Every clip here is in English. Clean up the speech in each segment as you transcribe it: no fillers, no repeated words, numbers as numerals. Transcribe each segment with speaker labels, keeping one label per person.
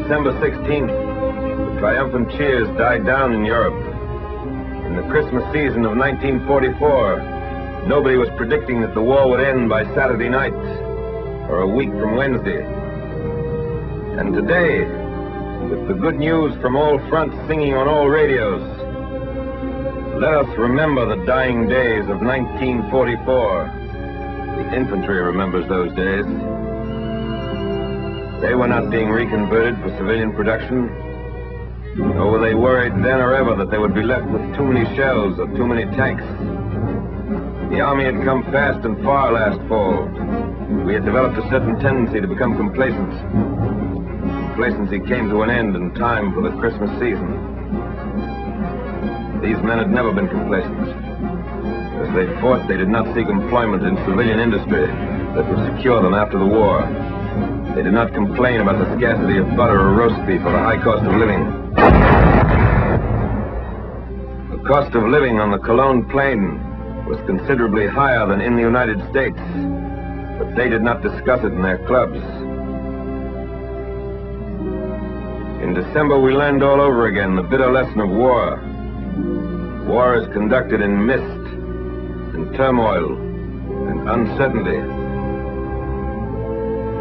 Speaker 1: December 16th, the triumphant cheers died down in Europe. In the Christmas season of 1944, nobody was predicting that the war would end by Saturday night, or a week from Wednesday. And today, with the good news from all fronts singing on all radios, let us remember the dying days of 1944. The infantry remembers those days. They were not being reconverted for civilian production, nor were they worried then or ever that they would be left with too many shells or too many tanks. The Army had come fast and far last fall. We had developed a certain tendency to become complacent. Complacency came to an end in time for the Christmas season. These men had never been complacent. As they fought, they did not seek employment in civilian industry that would secure them after the war. They did not complain about the scarcity of butter or roast beef or the high cost of living. The cost of living on the Cologne Plain was considerably higher than in the United States, but they did not discuss it in their clubs. In December, we learned all over again the bitter lesson of war. War is conducted in mist, in turmoil, and uncertainty.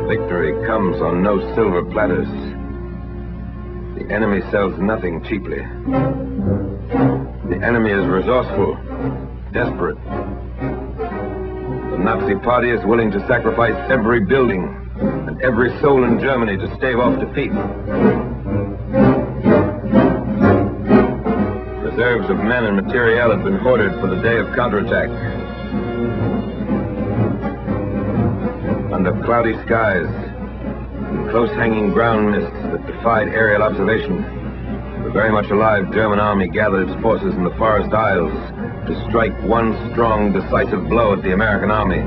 Speaker 1: Victory comes on no silver platters. The enemy sells nothing cheaply. The enemy is resourceful, desperate. The Nazi Party is willing to sacrifice every building and every soul in Germany to stave off defeat. Reserves of men and materiel have been hoarded for the day of counterattack. Under cloudy skies, in close-hanging ground mists that defied aerial observation, the very much alive German army gathered its forces in the Forest Isles to strike one strong, decisive blow at the American army.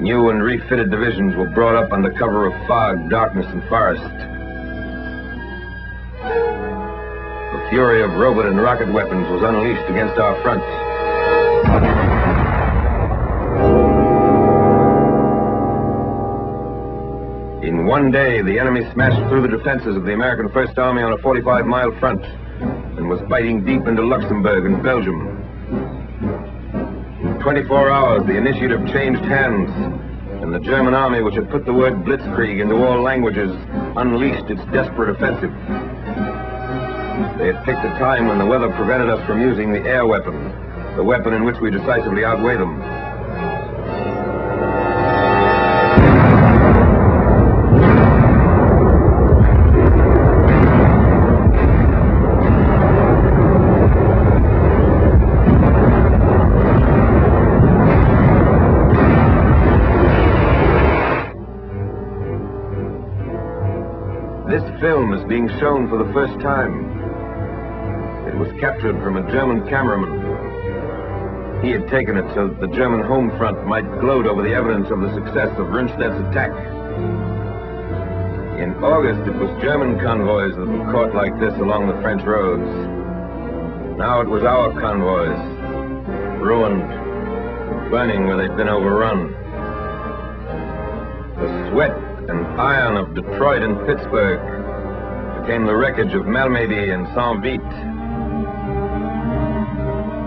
Speaker 1: New and refitted divisions were brought up under cover of fog, darkness, and forest. The fury of robot and rocket weapons was unleashed against our front. In one day, the enemy smashed through the defenses of the American First Army on a 45-mile front and was biting deep into Luxembourg and Belgium. In 24 hours, the initiative changed hands, and the German army, which had put the word blitzkrieg into all languages, unleashed its desperate offensive. They had picked a time when the weather prevented us from using the air weapon, the weapon in which we decisively outweigh them. This film is being shown for the first time. It was captured from a German cameraman. He had taken it so that the German home front might gloat over the evidence of the success of Rundstedt's attack. In August, it was German convoys that were caught like this along the French roads. Now it was our convoys, ruined, burning where they'd been overrun. The sweat and iron of Detroit and Pittsburgh became the wreckage of Malmedy and Saint-Vite.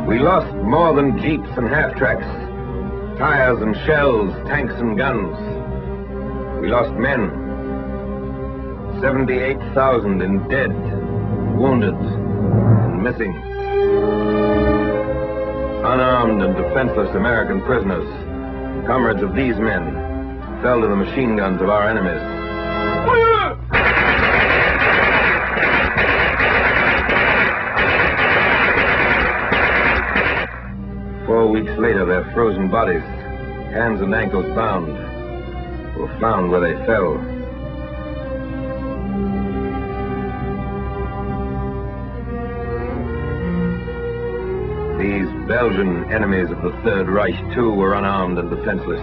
Speaker 1: We lost more than jeeps and half-tracks, tires and shells, tanks and guns. We lost men. 78,000 in dead, wounded, and missing. Unarmed and defenseless American prisoners, comrades of these men, fell to the machine guns of our enemies. 4 weeks later, their frozen bodies, hands and ankles bound, were found where they fell. These Belgian enemies of the Third Reich, too, were unarmed and defenseless.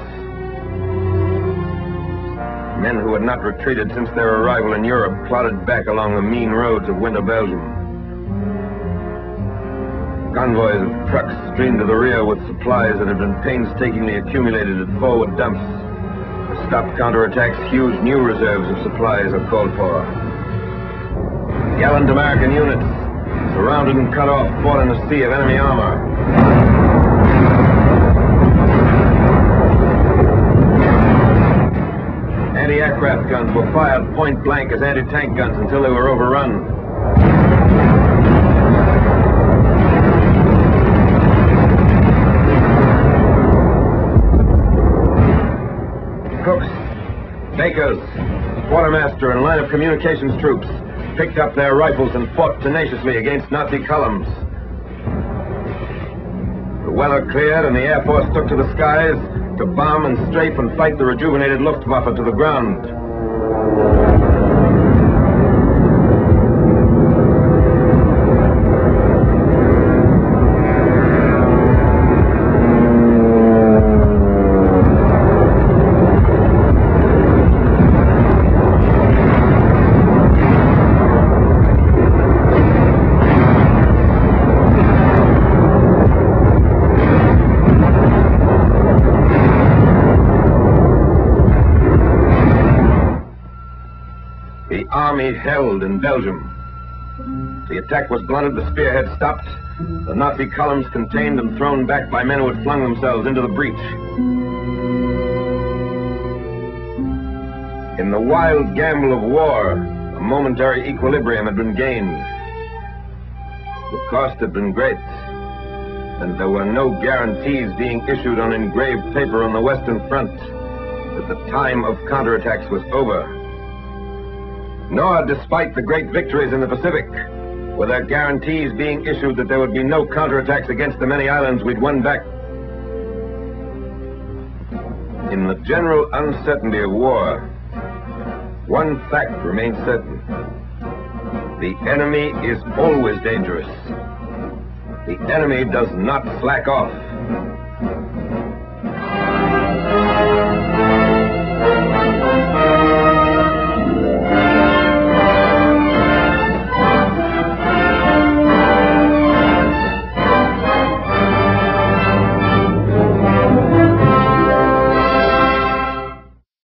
Speaker 1: Men who had not retreated since their arrival in Europe plodded back along the mean roads of winter Belgium. Convoys of trucks streamed to the rear with supplies that had been painstakingly accumulated at forward dumps. stop counterattacks, huge new reserves of supplies are called for. Gallant American units, surrounded and cut off, fought in a sea of enemy armor. Anti-aircraft guns were fired point blank as anti-tank guns until they were overrun. Cooks, bakers, quartermaster, and line of communications troops picked up their rifles and fought tenaciously against Nazi columns. The weather cleared and the Air Force took to the skies to bomb and strafe and fight the rejuvenated Luftwaffe to the ground. The army held in Belgium. The attack was blunted, the spearhead stopped, the Nazi columns contained and thrown back by men who had flung themselves into the breach. In the wild gamble of war, a momentary equilibrium had been gained. The cost had been great, and there were no guarantees being issued on engraved paper on the Western Front that the time of counterattacks was over. Nor, despite the great victories in the Pacific, were there guarantees being issued that there would be no counterattacks against the many islands we'd won back. In the general uncertainty of war, one fact remains certain. The enemy is always dangerous. The enemy does not slack off.